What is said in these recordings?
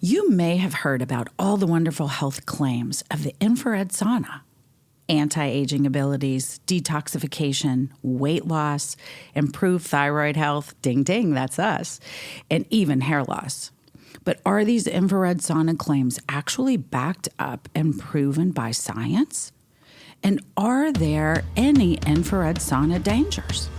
You may have heard about all the wonderful health claims of the infrared sauna. Anti-aging abilities, detoxification, weight loss, improved thyroid health, ding ding, that's us, and even hair loss. But are these infrared sauna claims actually backed up and proven by science? And are there any infrared sauna dangers?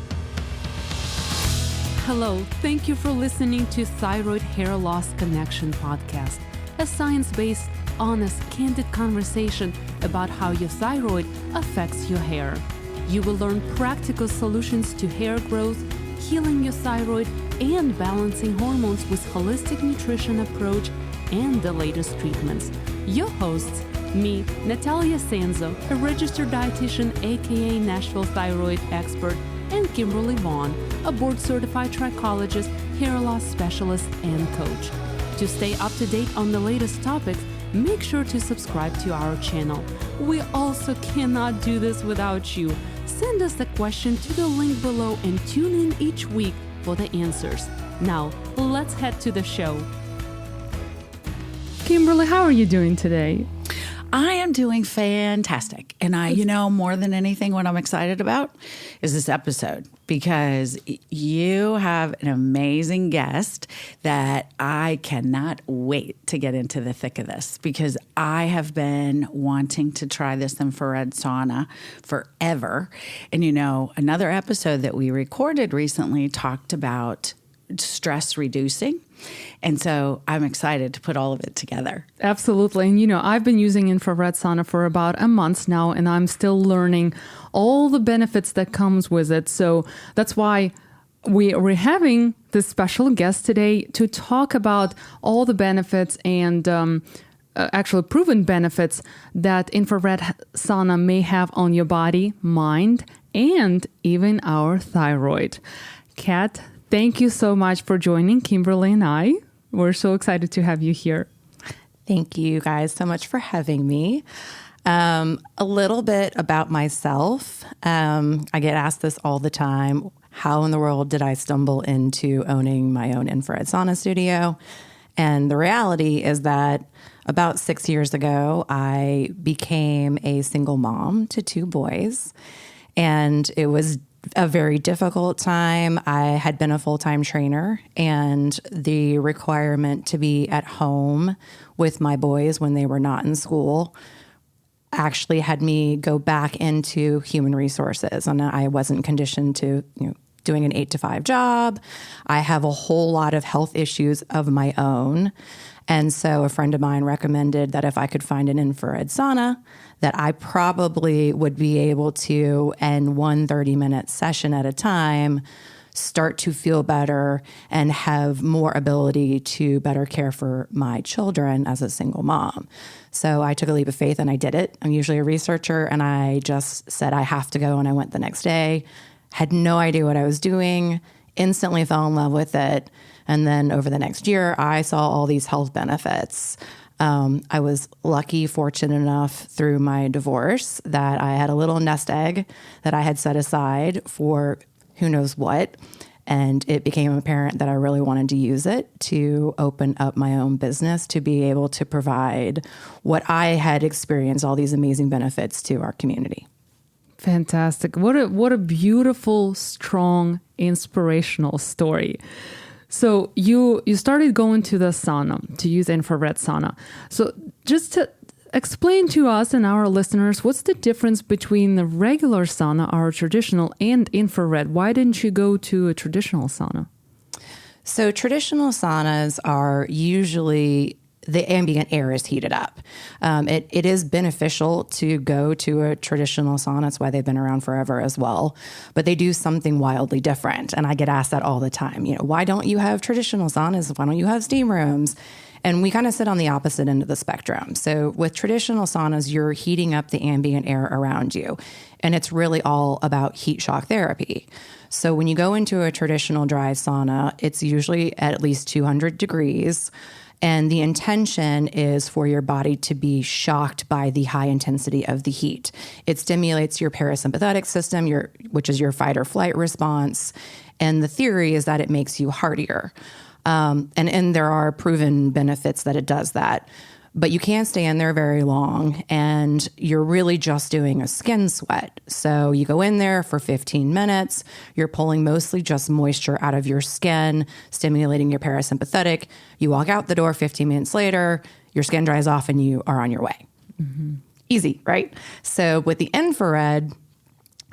Hello, thank you for listening to Thyroid Hair Loss Connection podcast, a science-based, honest, candid conversation about how your thyroid affects your hair. You will learn practical solutions to hair growth, healing your thyroid, and balancing hormones with holistic nutrition approach and the latest treatments. Your hosts, me, Nataliia Sanzo, a registered dietitian, aka Nashville thyroid expert, and Kimberly Vaughn, a board-certified trichologist, hair loss specialist, and coach. To stay up to date on the latest topics, make sure to subscribe to our channel. We also cannot do this without you. Send us a question to the link below and tune in each week for the answers. Now, let's head to the show. Kimberly, how are you doing today? I am doing fantastic. And more than anything, what I'm excited about is this episode, because you have an amazing guest that I cannot wait to get into the thick of this, because I have been wanting to try this infrared sauna forever. And, another episode that we recorded recently talked about stress reducing. And so I'm excited to put all of it together. Absolutely. And, I've been using infrared sauna for about a month now, and I'm still learning all the benefits that comes with it. So that's why we're having this special guest today to talk about all the benefits and actually proven benefits that infrared sauna may have on your body, mind, and even our thyroid. Kat, thank you so much for joining Kimberly and I. We're so excited to have you here. Thank you guys so much for having me. A little bit about myself. I get asked this all the time. How in the world did I stumble into owning my own infrared sauna studio? And the reality is that about 6 years ago, I became a single mom to 2 boys. And it was a very difficult time. I had been a full-time trainer, and the requirement to be at home with my boys when they were not in school actually had me go back into human resources. And I wasn't conditioned to, doing an 8-to-5 job. I have a whole lot of health issues of my own. And so a friend of mine recommended that if I could find an infrared sauna, that I probably would be able to, in one 30-minute session at a time, start to feel better and have more ability to better care for my children as a single mom. So I took a leap of faith and I did it. I'm usually a researcher, and I just said I have to go, and I went the next day. Had no idea what I was doing, instantly fell in love with it. And then over the next year, I saw all these health benefits. I was lucky, fortunate enough through my divorce that I had a little nest egg that I had set aside for who knows what. And it became apparent that I really wanted to use it to open up my own business, to be able to provide what I had experienced, all these amazing benefits to our community. Fantastic. What a beautiful, strong, inspirational story. So you started going to the sauna, to use infrared sauna. So just to explain to us and our listeners, what's the difference between the regular sauna, our traditional, and infrared? Why didn't you go to a traditional sauna? So traditional saunas are usually the ambient air is heated up. It is beneficial to go to a traditional sauna. That's why they've been around forever as well. But they do something wildly different. And I get asked that all the time. Why don't you have traditional saunas? Why don't you have steam rooms? And we kind of sit on the opposite end of the spectrum. So with traditional saunas, you're heating up the ambient air around you. And it's really all about heat shock therapy. So when you go into a traditional dry sauna, it's usually at least 200 degrees. And the intention is for your body to be shocked by the high intensity of the heat. It stimulates your parasympathetic system, which is your fight or flight response. And the theory is that it makes you hardier. And there are proven benefits that it does that. But you can't stay in there very long, and you're really just doing a skin sweat. So you go in there for 15 minutes, you're pulling mostly just moisture out of your skin, stimulating your parasympathetic. You walk out the door 15 minutes later, your skin dries off, and you are on your way. Mm-hmm. Easy, right? So with the infrared,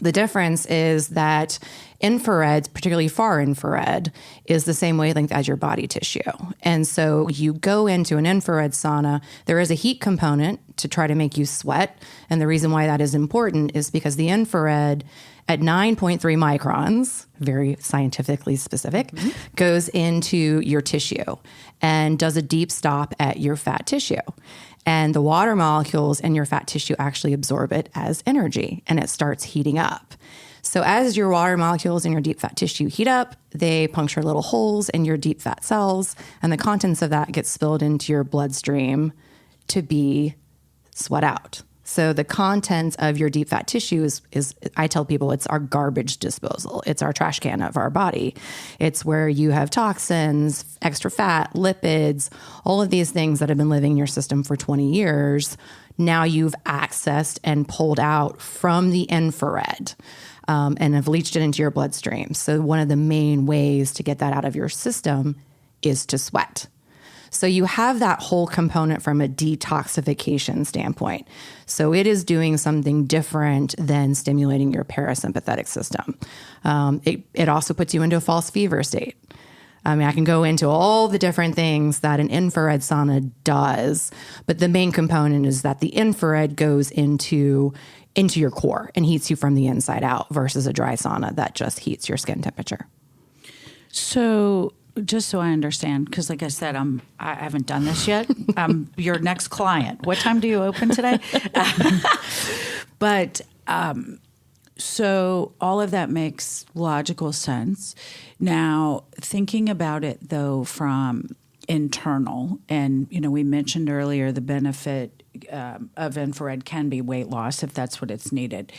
the difference is that infrared, particularly far infrared, is the same wavelength as your body tissue. And so you go into an infrared sauna, there is a heat component to try to make you sweat. And the reason why that is important is because the infrared at 9.3 microns, very scientifically specific, goes into your tissue and does a deep stop at your fat tissue. And the water molecules in your fat tissue actually absorb it as energy, and it starts heating up. So as your water molecules in your deep fat tissue heat up, they puncture little holes in your deep fat cells, and the contents of that get spilled into your bloodstream to be sweat out. So the contents of your deep fat tissue is I tell people, it's our garbage disposal. It's our trash can of our body. It's where you have toxins, extra fat, lipids, all of these things that have been living in your system for 20 years. Now you've accessed and pulled out from the infrared and have leached it into your bloodstream. So one of the main ways to get that out of your system is to sweat. So you have that whole component from a detoxification standpoint. So it is doing something different than stimulating your parasympathetic system. It also puts you into a false fever state. I mean, I can go into all the different things that an infrared sauna does, but the main component is that the infrared goes into your core and heats you from the inside out versus a dry sauna that just heats your skin temperature. So just so I understand, because like I said, I haven't done this yet. I'm your next client. What time do you open today? So all of that makes logical sense. Now, thinking about it, though, from internal, and, we mentioned earlier the benefit of infrared can be weight loss if that's what it's needed.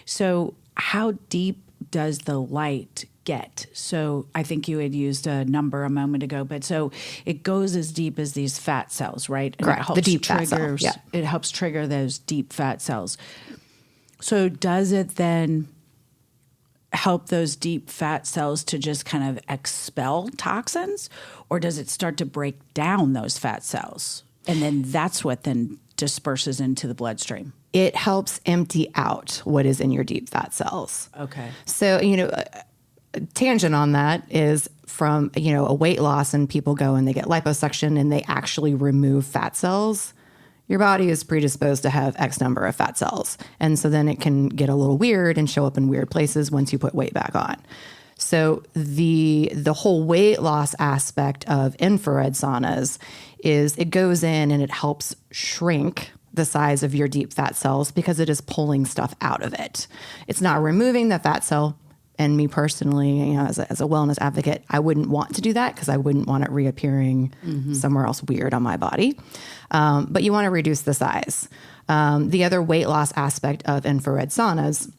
So how deep does the light get? So I think you had used a number a moment ago, but so it goes as deep as these fat cells, right? And correct. It helps the deep fat cell. Yeah. It helps trigger those deep fat cells. So does it then help those deep fat cells to just kind of expel toxins, or does it start to break down those fat cells? And then that's what then disperses into the bloodstream. It helps empty out what is in your deep fat cells. Okay. So, a tangent on that is from, a weight loss, and people go and they get liposuction and they actually remove fat cells. Your body is predisposed to have X number of fat cells. And so then it can get a little weird and show up in weird places once you put weight back on. So the whole weight loss aspect of infrared saunas is it goes in and it helps shrink the size of your deep fat cells because it is pulling stuff out of it. It's not removing the fat cell. And me personally, as a wellness advocate, I wouldn't want to do that because I wouldn't want it reappearing somewhere else weird on my body. But you want to reduce the size. The other weight loss aspect of infrared saunas,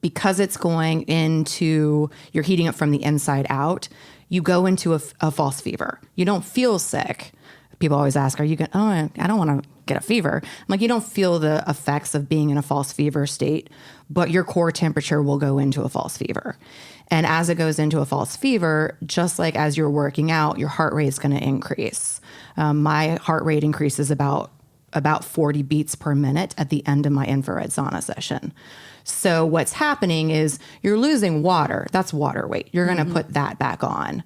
because it's going into, you're heating up from the inside out, you go into a false fever. You don't feel sick. People always ask, are you going, I don't want to get a fever. I'm like, you don't feel the effects of being in a false fever state, but your core temperature will go into a false fever. And as it goes into a false fever, just like as you're working out, your heart rate is going to increase. My heart rate increases about 40 beats per minute at the end of my infrared sauna session. So what's happening is you're losing water. That's water weight. You're going to put that back on.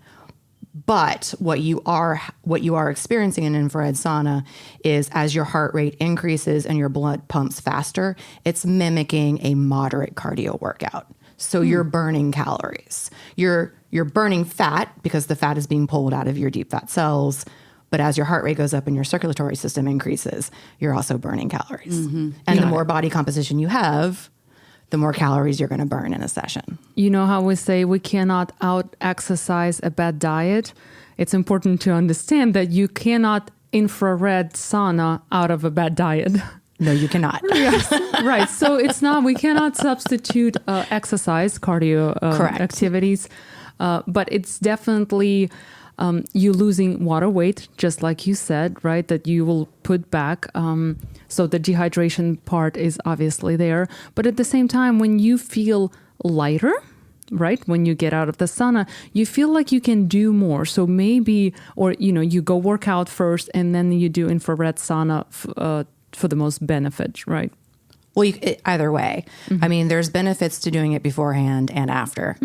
But what you are experiencing in infrared sauna is as your heart rate increases and your blood pumps faster, it's mimicking a moderate cardio workout. So you're burning calories. You're burning fat because the fat is being pulled out of your deep fat cells. But as your heart rate goes up and your circulatory system increases, you're also burning calories. And the more body composition you have, the more calories you're going to burn in a session. You know how we say we cannot out-exercise a bad diet? It's important to understand that you cannot infrared sauna out of a bad diet. No, you cannot. Yes, right. So we cannot substitute exercise, cardio activities, but it's definitely you're losing water weight, just like you said, right? That you will put back. So the dehydration part is obviously there. But at the same time, when you feel lighter, right? When you get out of the sauna, you feel like you can do more. So maybe, or, you go work out first and then you do infrared sauna for the most benefit, right? Well, either way. I mean, there's benefits to doing it beforehand and after.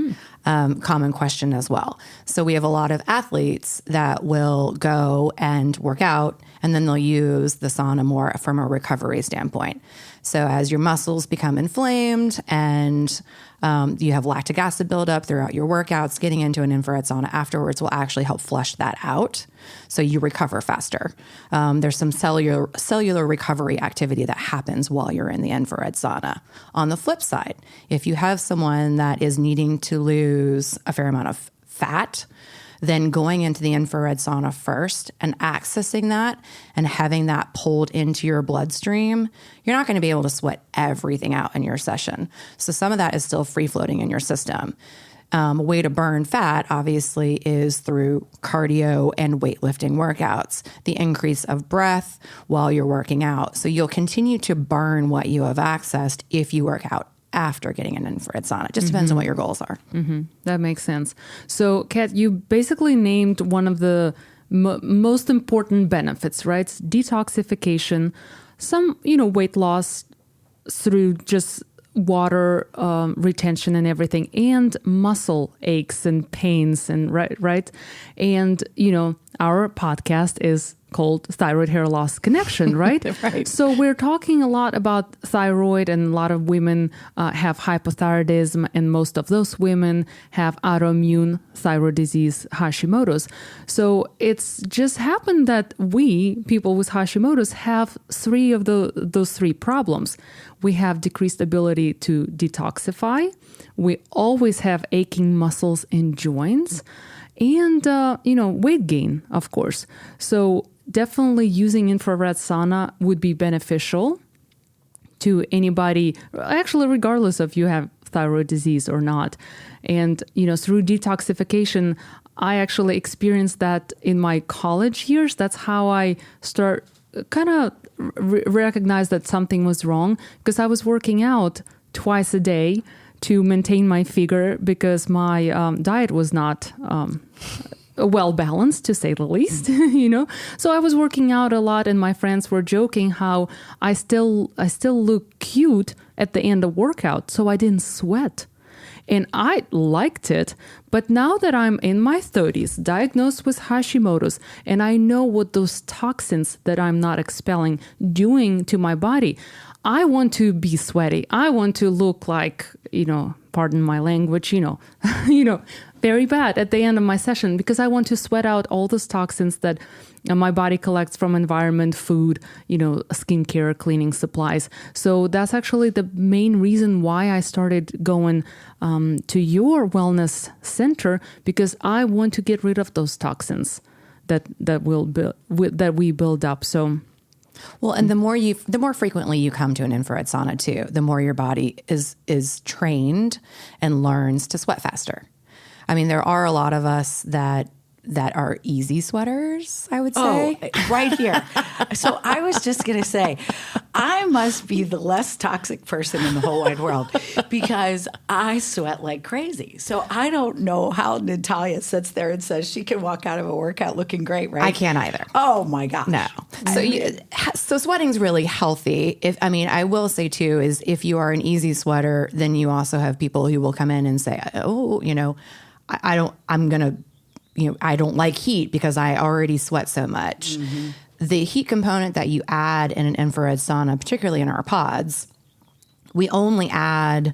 Common question as well. So we have a lot of athletes that will go and work out, and then they'll use the sauna more from a recovery standpoint. So as your muscles become inflamed and you have lactic acid buildup throughout your workouts, getting into an infrared sauna afterwards will actually help flush that out so you recover faster. There's some cellular recovery activity that happens while you're in the infrared sauna. On the flip side, if you have someone that is needing to lose a fair amount of fat, then going into the infrared sauna first and accessing that and having that pulled into your bloodstream, you're not going to be able to sweat everything out in your session. So some of that is still free floating in your system. A way to burn fat, obviously, is through cardio and weightlifting workouts, the increase of breath while you're working out. So you'll continue to burn what you have accessed if you work out after getting an infrared sauna. It just depends on what your goals are. That makes sense. So, Kat, you basically named one of the most important benefits, right? Detoxification, some, weight loss through just water retention and everything, and muscle aches and pains, and right? And, our podcast is called Thyroid Hair Loss Connection, right? Right. So we're talking a lot about thyroid, and a lot of women have hypothyroidism, and most of those women have autoimmune thyroid disease, Hashimoto's. So it's just happened that we, people with Hashimoto's, have three of those three problems. We have decreased ability to detoxify. We always have aching muscles and joints. And, weight gain, of course. So definitely using infrared sauna would be beneficial to anybody, actually, regardless of you have thyroid disease or not. And, through detoxification, I actually experienced that in my college years. That's how I start kind of recognize that something was wrong, because I was working out twice a day to maintain my figure, because my diet was not well balanced, to say the least. So I was working out a lot, and my friends were joking how I still look cute at the end of workout, so I didn't sweat. And I liked it. But now that I'm in my 30s, diagnosed with Hashimoto's, and I know what those toxins that I'm not expelling doing to my body, I want to be sweaty. I want to look like, pardon my language, very bad at the end of my session, because I want to sweat out all those toxins that my body collects from environment, food, skincare, cleaning supplies. So that's actually the main reason why I started going to your wellness center, because I want to get rid of those toxins that we build up. So. Well, and the more frequently you come to an infrared sauna too, the more your body is trained and learns to sweat faster. I mean, there are a lot of us that are easy sweaters, I would say. Oh, right here. So I was just going to say, I must be the less toxic person in the whole wide world, because I sweat like crazy. So I don't know how Nataliia sits there and says she can walk out of a workout looking great, right? I can't either. Oh my gosh. No. So sweating's really healthy. I will say too, is if you are an easy sweater, then you also have people who will come in and say, I don't like heat because I already sweat so much. Mm-hmm. The heat component that you add in an infrared sauna, particularly in our pods, we only add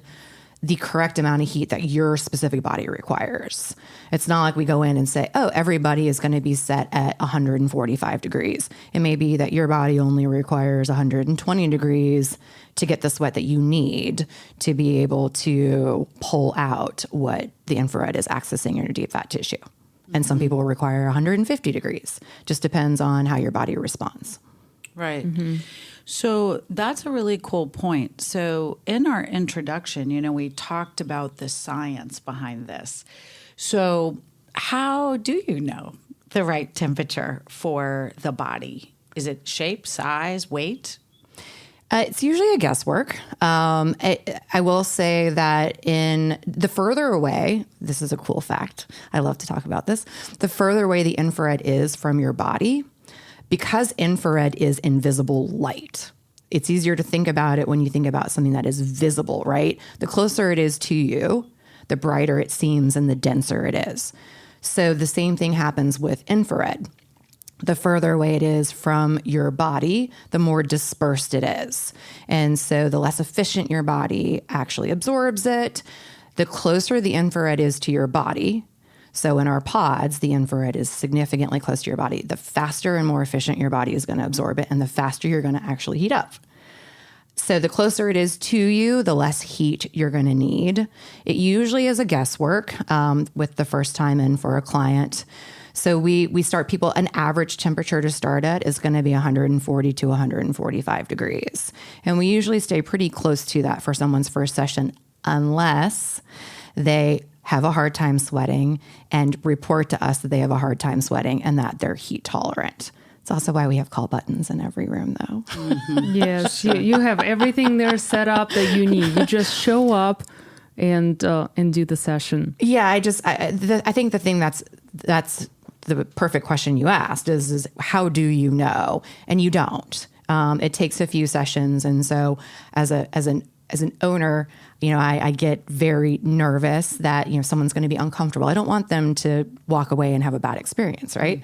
the correct amount of heat that your specific body requires. It's not like we go in and say, everybody is going to be set at 145 degrees. It may be that your body only requires 120 degrees to get the sweat that you need to be able to pull out what the infrared is accessing in your deep fat tissue. And some people require 150 degrees. Just depends on how your body responds. Right. Mm-hmm. So that's a really cool point. So in our introduction, we talked about the science behind this. So how do you know the right temperature for the body? Is it shape, size, weight? It's usually a guesswork. I will say that in the further away, this is a cool fact. I love to talk about this. The further away the infrared is from your body, because infrared is invisible light. It's easier to think about it when you think about something that is visible, right? The closer it is to you, the brighter it seems and the denser it is. So the same thing happens with infrared. The further away it is from your body, the more dispersed it is. And so the less efficient your body actually absorbs it. The closer the infrared is to your body, so in our pods, the infrared is significantly close to your body, the faster and more efficient your body is going to absorb it, and the faster you're going to actually heat up. So the closer it is to you, the less heat you're going to need. It usually is a guesswork with the first time in for a client. So we start people, an average temperature to start at is going to be 140 to 145 degrees. And we usually stay pretty close to that for someone's first session, unless they have a hard time sweating and report to us that they have a hard time sweating and that they're heat tolerant. It's also why we have call buttons in every room, though. Mm-hmm. Yes, you have everything there set up that you need. You just show up and do the session. Yeah, I think the thing that's the perfect question you asked is how do you know? And you don't. It takes a few sessions, and so as an owner, I get very nervous that, someone's going to be uncomfortable. I don't want them to walk away and have a bad experience, right?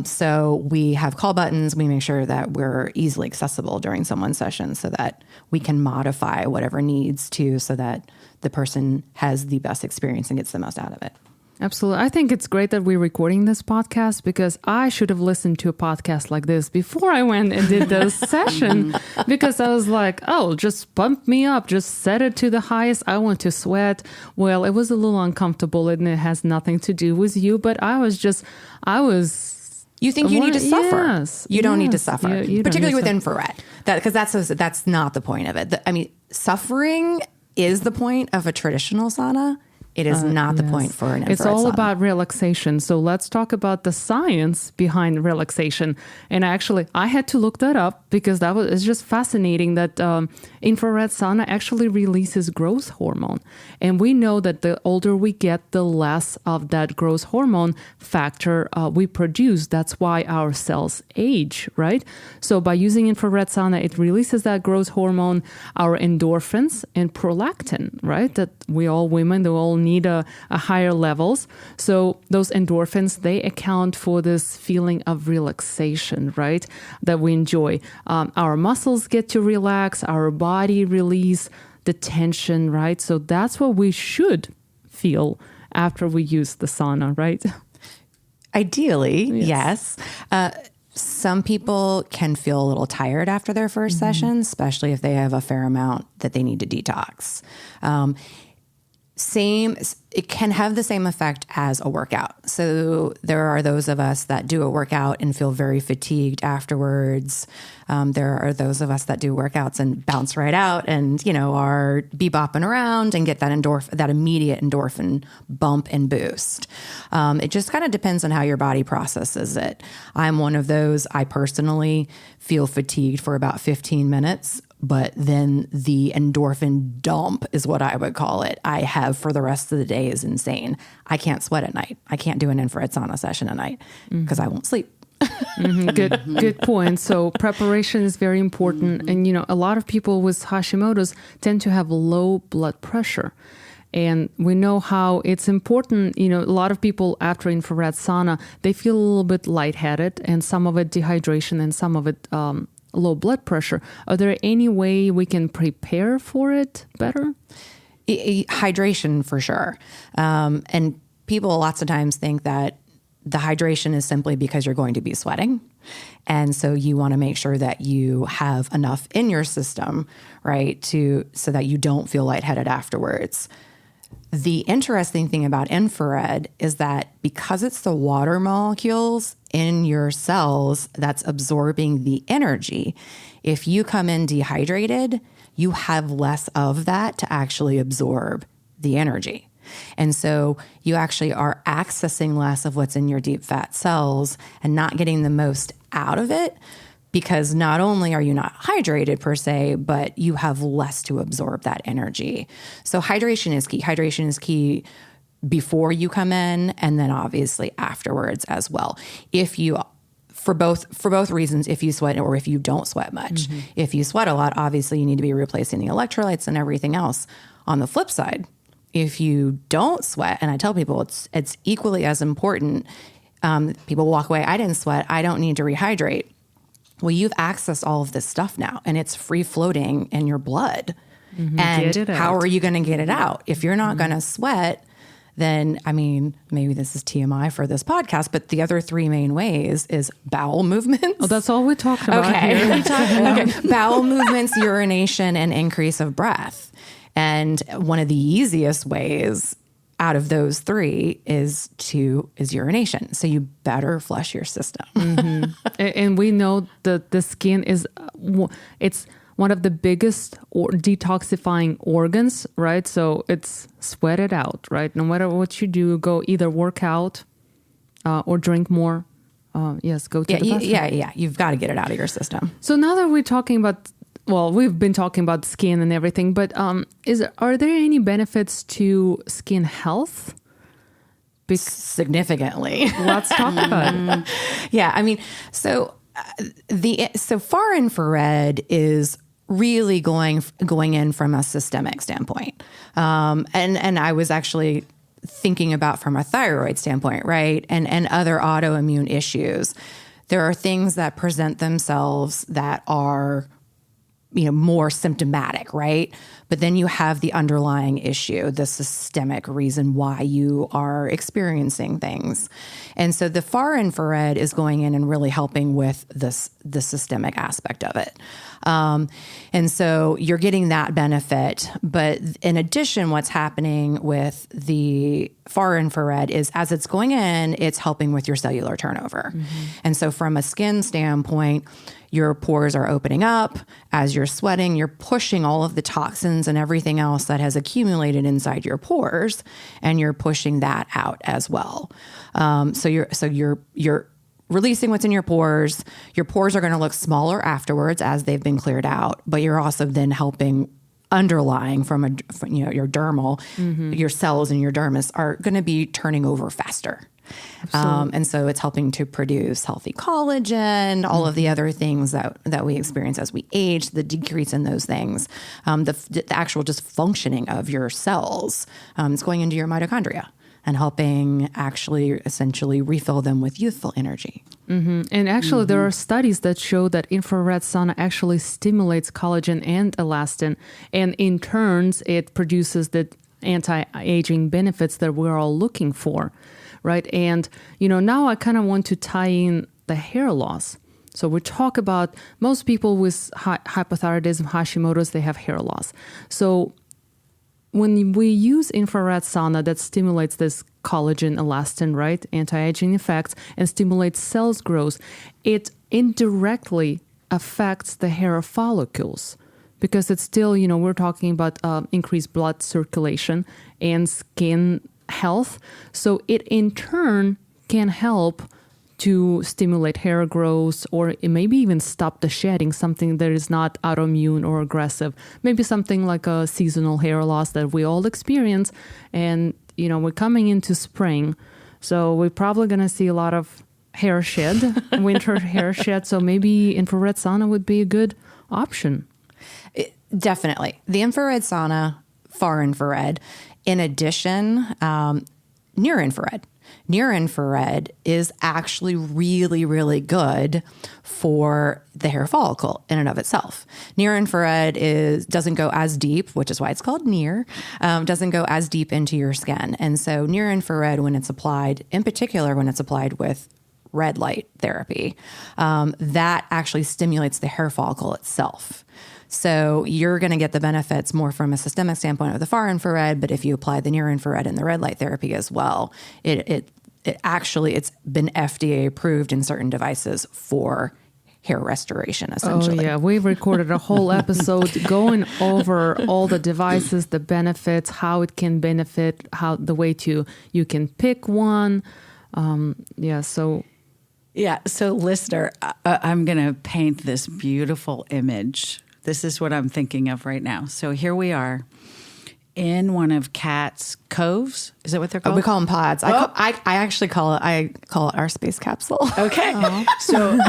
So we have call buttons. We make sure that we're easily accessible during someone's session so that we can modify whatever needs to so that the person has the best experience and gets the most out of it. Absolutely. I think it's great that we're recording this podcast because I should have listened to a podcast like this before I went and did the session, because I was like, oh, just pump me up, just set it to the highest. I want to sweat. Well, it was a little uncomfortable and it has nothing to do with you, but You think you need to suffer. Yes. You don't need to suffer, you particularly with to infrared, because that's not the point of it. Suffering is the point of a traditional sauna. It is not the point for an infrared It's all sauna. about relaxation. So let's talk about the science behind relaxation. And actually, I had to look that up because it's just fascinating that infrared sauna actually releases growth hormone. And we know that the older we get, the less of that growth hormone factor we produce. That's why our cells age, right? So by using infrared sauna, it releases that growth hormone, our endorphins and prolactin, right? That we all women, they all need a higher levels. So those endorphins, they account for this feeling of relaxation, right? That we enjoy. Our muscles get to relax, our body release the tension, right? So that's what we should feel after we use the sauna, right? Ideally, yes. Some people can feel a little tired after their first session, especially if they have a fair amount that they need to detox. It can have the same effect as a workout. So there are those of us that do a workout and feel very fatigued afterwards. There are those of us that do workouts and bounce right out and, are bebopping around and get that immediate endorphin bump and boost. It just kind of depends on how your body processes it. I'm one of those. I personally feel fatigued for about 15 minutes. But then the endorphin dump is what I would call it. I have for the rest of the day is insane. I can't sweat at night. I can't do an infrared sauna session at night because I won't sleep. Good point. So preparation is very important. And, a lot of people with Hashimoto's tend to have low blood pressure. And we know how it's important. A lot of people after infrared sauna, they feel a little bit lightheaded and some of it dehydration and some of it low blood pressure. Are there any way we can prepare for it better? Hydration for sure. And people lots of times think that the hydration is simply because you're going to be sweating. And so you want to make sure that you have enough in your system, right, so that you don't feel lightheaded afterwards. The interesting thing about infrared is that because it's the water molecules in your cells that's absorbing the energy, if you come in dehydrated, you have less of that to actually absorb the energy. And so you actually are accessing less of what's in your deep fat cells and not getting the most out of it, because not only are you not hydrated per se, but you have less to absorb that energy. So hydration is key. Hydration is key before you come in, and then obviously afterwards as well. If you, for both reasons, if you sweat or if you don't sweat much. If you sweat a lot, obviously you need to be replacing the electrolytes and everything else. On the flip side, if you don't sweat, and I tell people it's equally as important. People walk away, I didn't sweat, I don't need to rehydrate. Well, you've accessed all of this stuff now, and it's free floating in your blood. And how are you going to get it out? If you're not going to sweat, then, I mean, maybe this is TMI for this podcast, but the other three main ways is bowel movements. Oh, that's all we talked about here. Okay. Bowel movements, urination, and increase of breath. And one of the easiest ways out of those three is urination. So you better flush your system. And we know that the skin it's one of the biggest detoxifying organs, right? So it's sweat it out, right? No matter what you do, go either work out or drink more. Yes, go to the bathroom. Yeah. You've got to get it out of your system. So now that we're talking about, well, we've been talking about skin and everything, but are there any benefits to skin health? Significantly. Let's talk about it. Yeah, I mean, so far infrared is really going in from a systemic standpoint, and I was actually thinking about from a thyroid standpoint, right, and other autoimmune issues. There are things that present themselves that are more symptomatic, right? But then you have the underlying issue, the systemic reason why you are experiencing things. And so the far infrared is going in and really helping with the systemic aspect of it. And so you're getting that benefit. But in addition, what's happening with the far infrared is as it's going in, it's helping with your cellular turnover. And so from a skin standpoint, your pores are opening up. As you're sweating, you're pushing all of the toxins and everything else that has accumulated inside your pores, and you're pushing that out as well. So you're releasing what's in your pores. Your pores are going to look smaller afterwards as they've been cleared out, but you're also then helping underlying from your dermal, your cells in your dermis are going to be turning over faster. And so it's helping to produce healthy collagen, all of the other things that we experience as we age, the decrease in those things, the actual just functioning of your cells. It's going into your mitochondria and helping actually essentially refill them with youthful energy. And actually, there are studies that show that infrared sauna actually stimulates collagen and elastin, and in turns, it produces the anti-aging benefits that we're all looking for. Right. And, now I kind of want to tie in the hair loss. So we talk about most people with hypothyroidism, Hashimoto's, they have hair loss. So when we use infrared sauna that stimulates this collagen, elastin, right, anti-aging effects, and stimulates cells growth, it indirectly affects the hair follicles. Because it's still, we're talking about increased blood circulation and skin health. So it in turn can help to stimulate hair growth, or it maybe even stop the shedding, something that is not autoimmune or aggressive. Maybe something like a seasonal hair loss that we all experience. And, we're coming into spring. So we're probably going to see a lot of hair shed, winter hair shed. So maybe infrared sauna would be a good option. Definitely. The infrared sauna, far infrared. In addition, near infrared. Near infrared is actually really, really good for the hair follicle in and of itself. Near infrared doesn't go as deep, which is why it's called near, doesn't go as deep into your skin. And so near infrared, when it's applied, in particular when it's applied with red light therapy, that actually stimulates the hair follicle itself. So you're going to get the benefits more from a systemic standpoint of the far infrared, but if you apply the near infrared and the red light therapy as well, it's been FDA approved in certain devices for hair restoration, essentially. Oh, yeah. We recorded a whole episode going over all the devices, the benefits, how it can benefit, how the way you can pick one. So listener, I'm going to paint this beautiful image. This is what I'm thinking of right now. So here we are in one of Kat's coves. Is that what they're called? We call them pods. I actually call it our space capsule. Okay. So,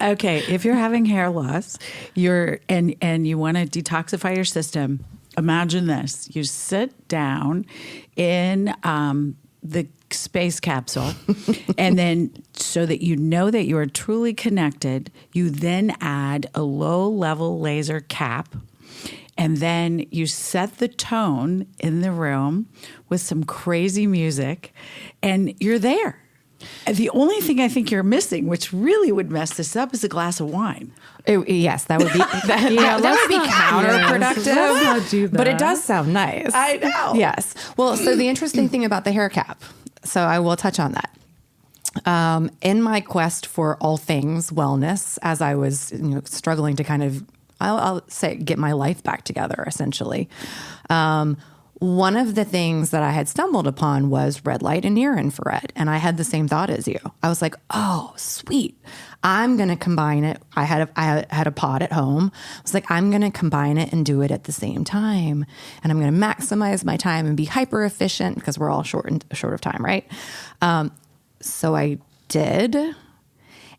if you're having hair loss, and you want to detoxify your system, imagine this. You sit down in the space capsule, and then so that you know that you are truly connected, you then add a low-level laser cap. And then you set the tone in the room with some crazy music, and you're there. The only thing I think you're missing, which really would mess this up, is a glass of wine. Yes, that would be that would be counterproductive. Let's not do that. But it does sound nice. I know. Yes. Well, so the interesting thing about the hair cap, so I will touch on that. In my quest for all things wellness, as I was struggling to kind of, I'll say, get my life back together, essentially. One of the things that I had stumbled upon was red light and near infrared. And I had the same thought as you. I was like, oh, sweet. I'm going to combine it. I had a pod at home. I was like, I'm going to combine it and do it at the same time. And I'm going to maximize my time and be hyper efficient because we're all short of time, right? So I did.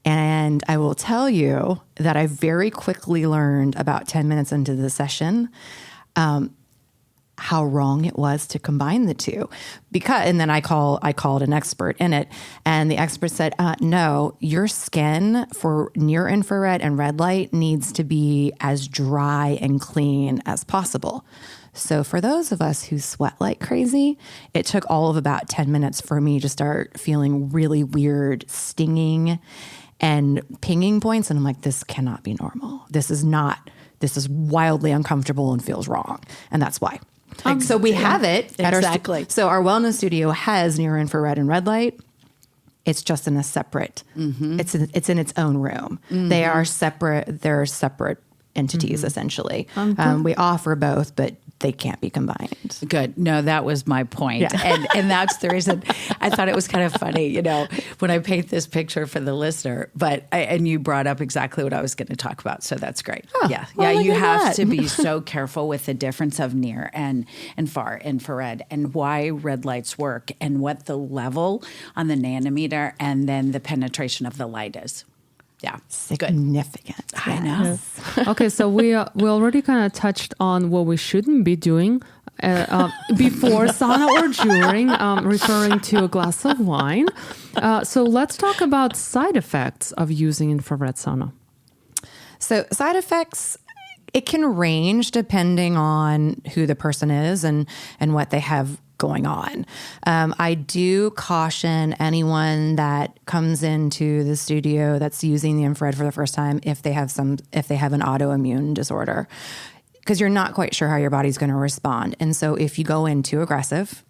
And I will tell you that I very quickly learned about 10 minutes into the session how wrong it was to combine the two. And then I called an expert in it, and the expert said, no, your skin for near infrared and red light needs to be as dry and clean as possible. So for those of us who sweat like crazy, it took all of about 10 minutes for me to start feeling really weird, stinging and pinging points. And I'm like, this cannot be normal. This is wildly uncomfortable and feels wrong. And that's why. So we have it at exactly. So our wellness studio has near infrared and red light. It's just in a separate, it's in its own room. Mm-hmm. They're separate entities, essentially. We offer both, but they can't be combined. Good. No, that was my point. Yeah. And that's the reason I thought it was kind of funny, when I paint this picture for the listener, and you brought up exactly what I was going to talk about. So that's great. Oh, yeah. Well, you have to be so careful with the difference of near and far infrared and why red lights work and what the level on the nanometer and then the penetration of the light is. Yeah, significant. Good. I know. Okay, so we already kind of touched on what we shouldn't be doing before sauna or during, referring to a glass of wine. So let's talk about side effects of using infrared sauna. So side effects, it can range depending on who the person is and what they have going on. I do caution anyone that comes into the studio that's using the infrared for the first time if they have an autoimmune disorder, because you're not quite sure how your body's going to respond. And so if you go in too aggressive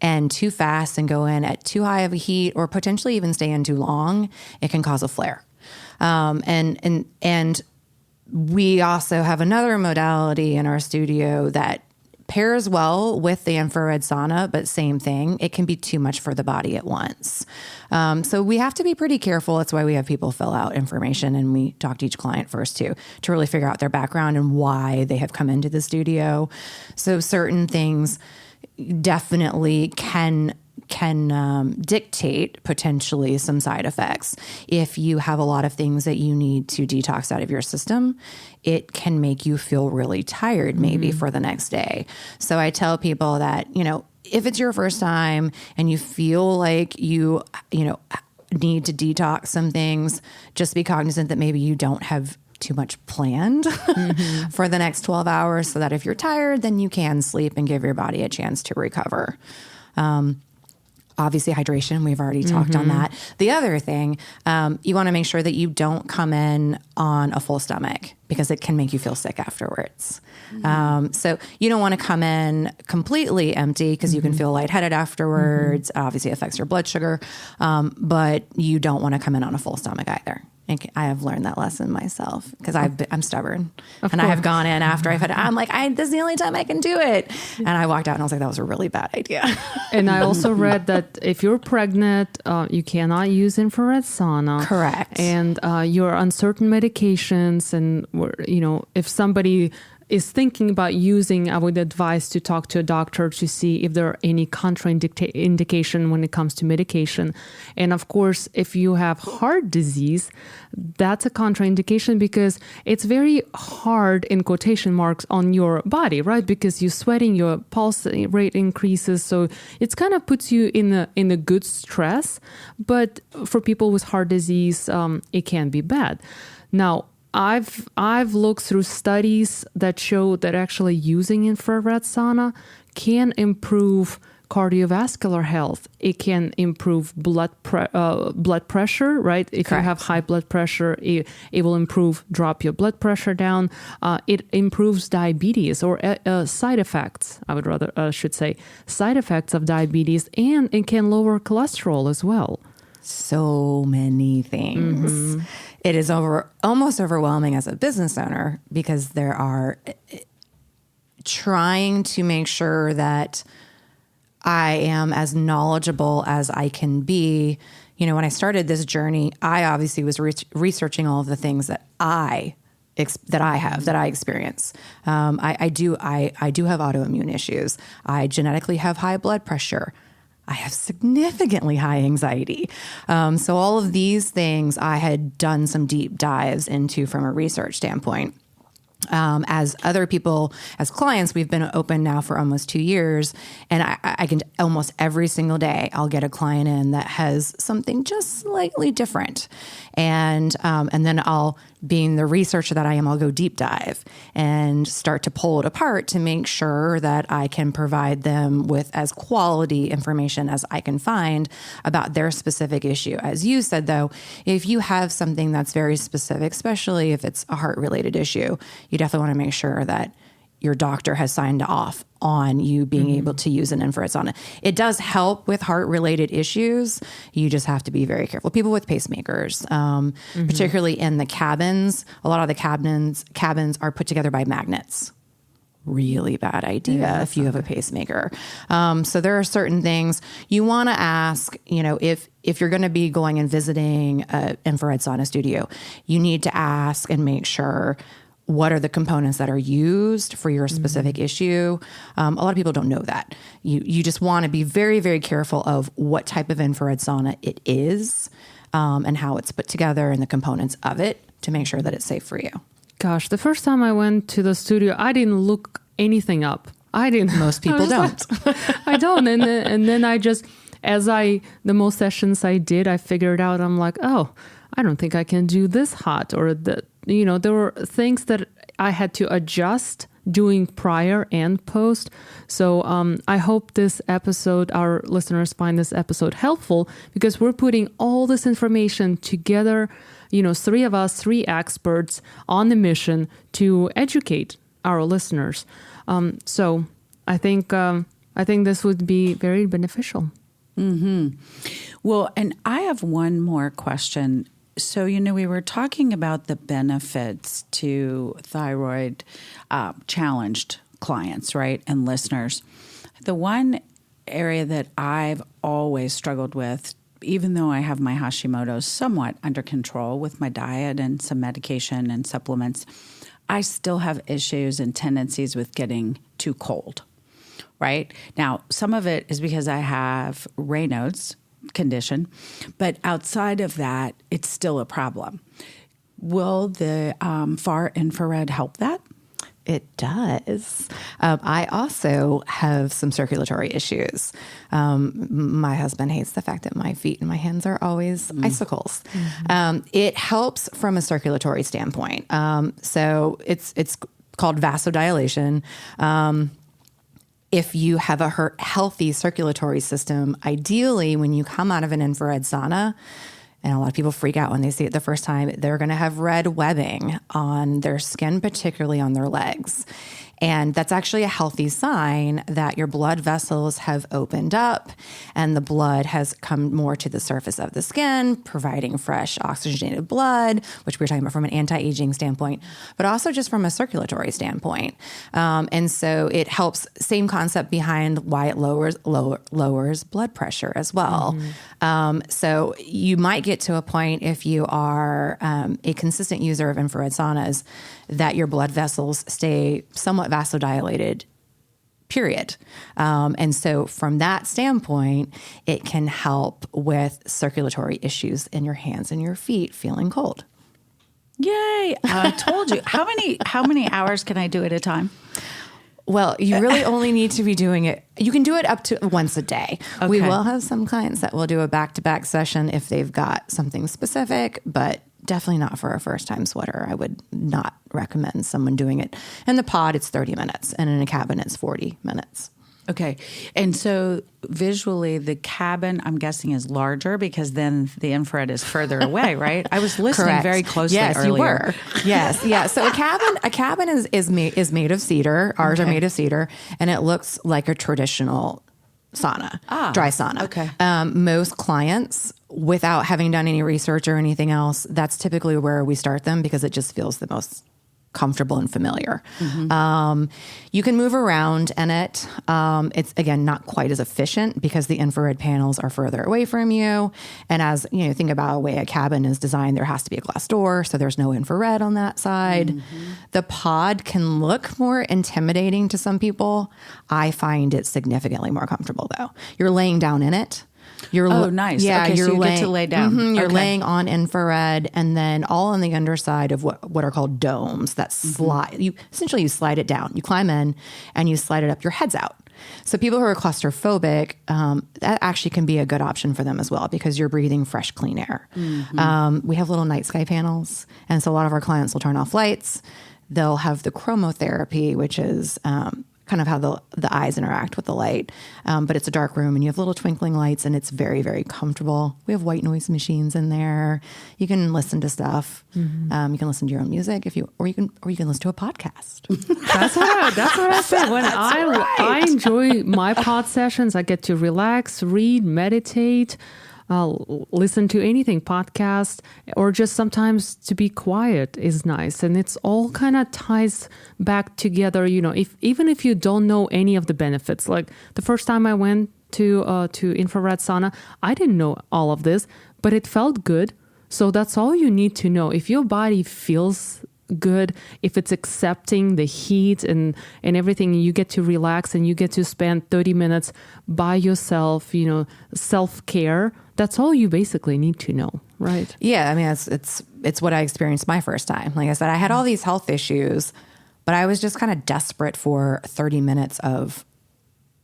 and too fast and go in at too high of a heat or potentially even stay in too long, it can cause a flare. And we also have another modality in our studio that pairs well with the infrared sauna, but same thing. It can be too much for the body at once. So we have to be pretty careful. That's why we have people fill out information and we talk to each client first too, to really figure out their background and why they have come into the studio. So certain things definitely can dictate potentially some side effects. If you have a lot of things that you need to detox out of your system, it can make you feel really tired maybe for the next day. So I tell people that, if it's your first time and you feel like you need to detox some things, just be cognizant that maybe you don't have too much planned for the next 12 hours so that if you're tired, then you can sleep and give your body a chance to recover. Obviously, hydration, we've already talked on that. The other thing, you want to make sure that you don't come in on a full stomach because it can make you feel sick afterwards. So you don't want to come in completely empty because you can feel lightheaded afterwards. Obviously, it affects your blood sugar, but you don't want to come in on a full stomach either. And I have learned that lesson myself because I'm stubborn. And I have gone in after I'm like, this is the only time I can do it. And I walked out and I was like, that was a really bad idea. And I also read that if you're pregnant, you cannot use infrared sauna. Correct. And you're on certain medications. And, if somebody is thinking about using, I would advise to talk to a doctor to see if there are any contraindication when it comes to medication. And of course, if you have heart disease, that's a contraindication because it's very hard, in quotation marks, on your body, right? Because you're sweating, your pulse rate increases. So it's kind of puts you in a good stress. But for people with heart disease, it can be bad. Now, I've looked through studies that show that actually using infrared sauna can improve cardiovascular health. It can improve blood pressure, right? If Correct. you have high blood pressure, it will drop your blood pressure down. It improves diabetes or side effects. Should say side effects of diabetes, and it can lower cholesterol as well. So many things. Mm-hmm. It is almost overwhelming as a business owner because there are trying to make sure that I am as knowledgeable as I can be. When I started this journey, I obviously was researching all of the things that I experience. I do have autoimmune issues. I genetically have high blood pressure. I have significantly high anxiety. So all of these things I had done some deep dives into from a research standpoint. As other people, as clients, we've been open now for almost 2 years. And I can almost every single day, I'll get a client in that has something just slightly different. And then being the researcher that I am, I'll go deep dive and start to pull it apart to make sure that I can provide them with as quality information as I can find about their specific issue. As you said, though, if you have something that's very specific, especially if it's a heart-related issue, you definitely want to make sure that your doctor has signed off on you being able to use an infrared sauna. It does help with heart-related issues. You just have to be very careful. People with pacemakers, particularly in the cabins, a lot of the cabins are put together by magnets. Really bad idea if you have a pacemaker. So there are certain things you want to ask, if you're going to be going and visiting an infrared sauna studio, you need to ask and make sure what are the components that are used for your specific issue. A lot of people don't know that. You just want to be very, very careful of what type of infrared sauna it is and how it's put together and the components of it to make sure that it's safe for you. Gosh, the first time I went to the studio, I didn't look anything up. I didn't. Most people don't. I don't. And then I just, the most sessions I did, I figured out, I'm like, oh, I don't think I can do this hot, or there were things that I had to adjust doing prior and post. So I hope this episode, our listeners find this episode helpful because we're putting all this information together, three of us, three experts on the mission to educate our listeners. So I think this would be very beneficial. Mm-hmm. Well, and I have one more question. So, we were talking about the benefits to thyroid challenged clients, right, and listeners. The one area that I've always struggled with, even though I have my Hashimoto somewhat under control with my diet and some medication and supplements, I still have issues and tendencies with getting too cold, right? Now, some of it is because I have Raynaud's condition, but outside of that, it's still a problem. Will the far infrared help that? It does. I also have some circulatory issues. My husband hates the fact that my feet and my hands are always icicles. It helps from a circulatory standpoint. So it's called vasodilation. If you have a healthy circulatory system, ideally when you come out of an infrared sauna, and a lot of people freak out when they see it the first time, they're going to have red webbing on their skin, particularly on their legs. And that's actually a healthy sign that your blood vessels have opened up and the blood has come more to the surface of the skin, providing fresh oxygenated blood, which we were talking about from an anti-aging standpoint, but also just from a circulatory standpoint. And so it helps, same concept behind why it lowers blood pressure as well. So you might get to a point, if you are a consistent user of infrared saunas, that your blood vessels stay somewhat vasodilated, period. And so from that standpoint, it can help with circulatory issues in your hands and your feet feeling cold. Yay. I told you. How many hours can I do at a time? Well, you really only need to be doing it. You can do it up to once a day. Okay. We will have some clients that will do a back-to-back session if they've got something specific, but definitely not for a first-time sweater. I would not recommend someone doing it. In the pod, it's 30 minutes, and in a cabin, it's 40 minutes. Okay. And so visually, the cabin, I'm guessing, is larger because then the infrared is further away, right? I was listening Correct. very closely yes, earlier. You were. Yes, yeah. So a cabin is made of cedar. Ours are made of cedar, and it looks like a traditional sauna, dry sauna. Okay. Most clients, without having done any research or anything else, that's typically where we start them because it just feels the most comfortable and familiar. You can move around in it. It's, again, not quite as efficient because the infrared panels are further away from you. And as you know, think about the way a cabin is designed, there has to be a glass door, so there's no infrared on that side. The pod can look more intimidating to some people. I find it significantly more comfortable, though. You're laying down in it. Nice. Yeah, okay, so you get to lay down. You're laying on infrared, and then all on the underside of what are called domes that slide. You slide it down. You climb in, and you slide it up. Your head's out. So people who are claustrophobic, that actually can be a good option for them as well because you're breathing fresh, clean air. We have little night sky panels, and so a lot of our clients will turn off lights. They'll have the chromotherapy, which is kind of how the eyes interact with the light. But it's a dark room and you have little twinkling lights and it's very, very comfortable. We have white noise machines in there. You can listen to stuff. You can listen to your own music or you can listen to a podcast. That's what I said. When I enjoy my pod sessions, I get to relax, read, meditate, listen to anything, podcast, or just sometimes to be quiet is nice. And it's all kind of ties back together. You know, even if you don't know any of the benefits, like the first time I went to infrared sauna, I didn't know all of this, but it felt good. So that's all you need to know. If your body feels good, if it's accepting the heat and everything, you get to relax and you get to spend 30 minutes by yourself, you know, self-care. That's all you basically need to know, right? Yeah, I mean, it's what I experienced my first time. Like I said, I had all these health issues, but I was just kind of desperate for 30 minutes of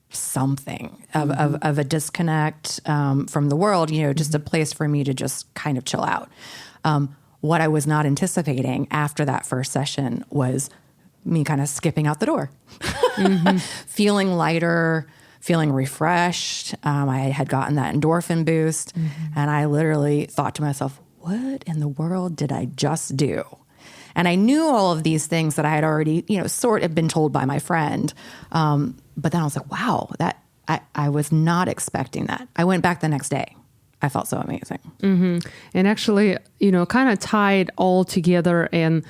something, of a disconnect from the world, you know, just a place for me to just kind of chill out. What I was not anticipating after that first session was me kind of skipping out the door, feeling lighter, feeling refreshed. I had gotten that endorphin boost, and I literally thought to myself, what in the world did I just do? And I knew all of these things that I had already, you know, sort of been told by my friend. But then I was like, wow, I was not expecting that. I went back the next day. I felt so amazing. And actually, you know, kind of tied all together and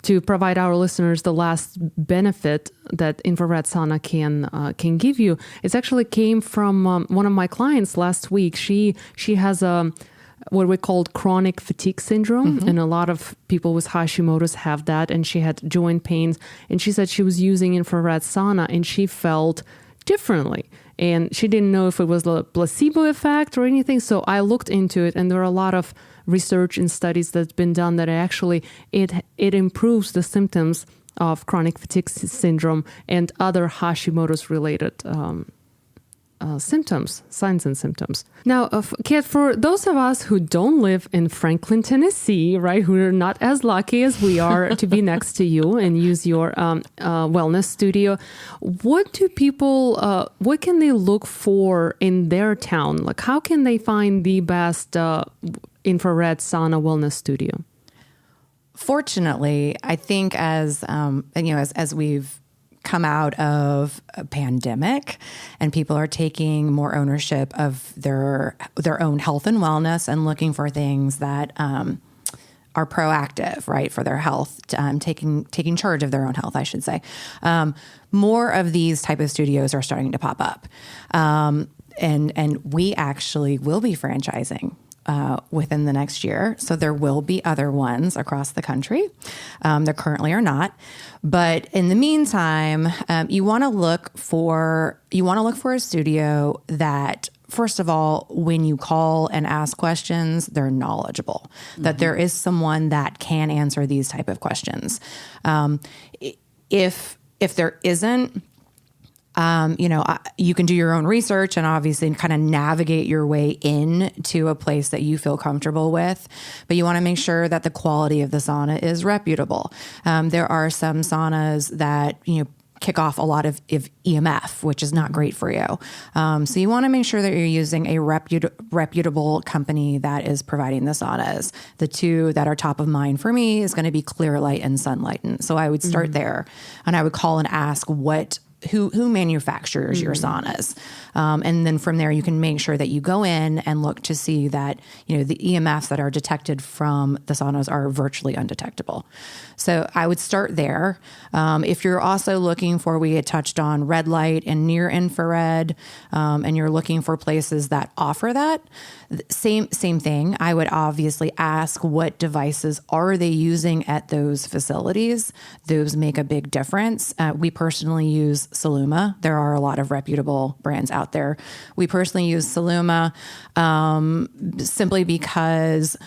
to provide our listeners the last benefit that infrared sauna can give you. It actually came from one of my clients last week. She has what we call chronic fatigue syndrome, and a lot of people with Hashimoto's have that. And she had joint pains, and she said she was using infrared sauna, and she felt differently. And she didn't know if it was a placebo effect or anything. So I looked into it, and there are a lot of research and studies that's been done that actually it improves the symptoms of chronic fatigue syndrome and other Hashimoto's related symptoms, signs and symptoms. Now, Kat, for those of us who don't live in Franklin, Tennessee, right, who are not as lucky as we are to be next to you and use your wellness studio, what can they look for in their town? Like, how can they find the best infrared sauna wellness studio? Fortunately, I think as we've come out of a pandemic and people are taking more ownership of their own health and wellness and looking for things that are proactive, right, for their health, taking charge of their own health, I should say. More of these type of studios are starting to pop up. And we actually will be franchising within the next year. So there will be other ones across the country. There currently are not. But in the meantime, you want to look for a studio that, first of all, when you call and ask questions, they're knowledgeable, that there is someone that can answer these type of questions. If there isn't, you can do your own research and obviously kind of navigate your way into a place that you feel comfortable with, but you want to make sure that the quality of the sauna is reputable. There are some saunas that, kick off a lot of EMF, which is not great for you. So you want to make sure that you're using a reputable company that is providing the saunas. The two that are top of mind for me is going to be Clearlight and Sunlighten. So I would start there and I would call and ask who manufactures your saunas. And then from there, you can make sure that you go in and look to see that, the EMFs that are detected from the saunas are virtually undetectable. So I would start there. If you're also looking for, we had touched on red light and near infrared, and you're looking for places that offer that, same thing. I would obviously ask what devices are they using at those facilities. Those make a big difference. We personally use Saluma. There are a lot of reputable brands out there. We personally use Saluma simply because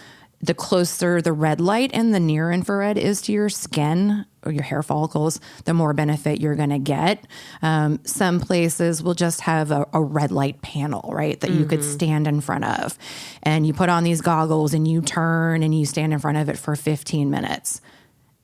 the closer the red light and the near infrared is to your skin or your hair follicles, the more benefit you're going to get. Some places will just have a red light panel, right, that you could stand in front of. And you put on these goggles and you turn and you stand in front of it for 15 minutes.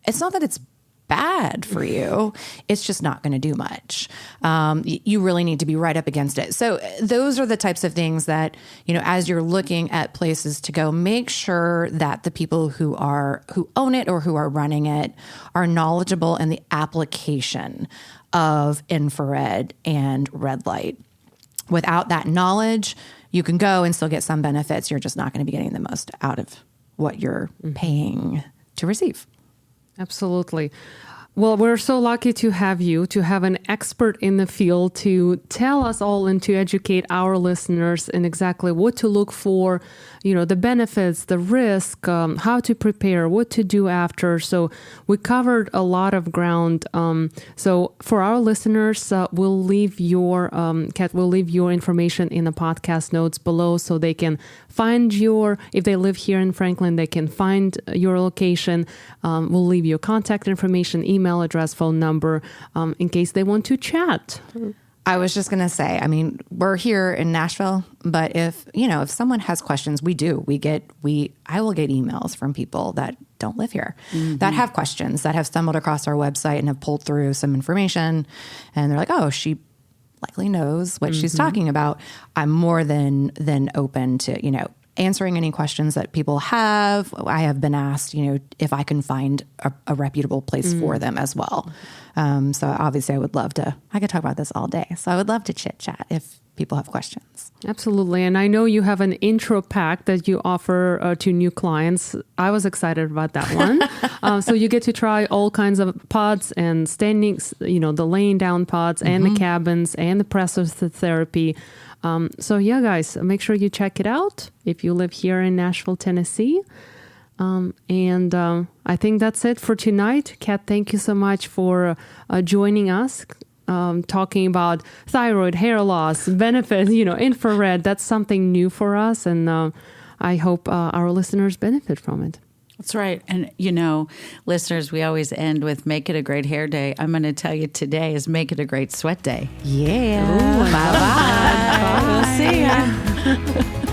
It's not that it's bad for you. It's just not going to do much. You really need to be right up against it. So those are the types of things that, as you're looking at places to go, make sure that the people who own it or who are running it are knowledgeable in the application of infrared and red light. Without that knowledge, you can go and still get some benefits. You're just not going to be getting the most out of what you're paying to receive. Absolutely. Well, we're so lucky to have an expert in the field to tell us all and to educate our listeners in exactly what to look for, the benefits, the risk, how to prepare, what to do after. So we covered a lot of ground. So for our listeners, we'll leave your, Kat, we'll leave your information in the podcast notes below so they can find if they live here in Franklin, they can find your location. We'll leave your contact information, email address, phone number, in case they want to chat. I was just going to say, we're here in Nashville, but if someone has questions, I will get emails from people that don't live here, that have questions, that have stumbled across our website and have pulled through some information. And they're like, oh, she likely knows what she's talking about. I'm more than open to, answering any questions that people have. I have been asked, if I can find a reputable place for them as well. So obviously I could talk about this all day. So I would love to chit chat if people have questions. Absolutely. And I know you have an intro pack that you offer to new clients. I was excited about that one. So you get to try all kinds of pods and standings, the laying down pods and the cabins and the pressotherapy. So yeah, guys, make sure you check it out if you live here in Nashville, Tennessee. And I think that's it for tonight. Kat, thank you so much for joining us, talking about thyroid, hair loss, benefits, infrared. That's something new for us. And I hope our listeners benefit from it. That's right. And, listeners, we always end with make it a great hair day. I'm going to tell you today is make it a great sweat day. Yeah. Bye-bye. Bye. We'll see ya.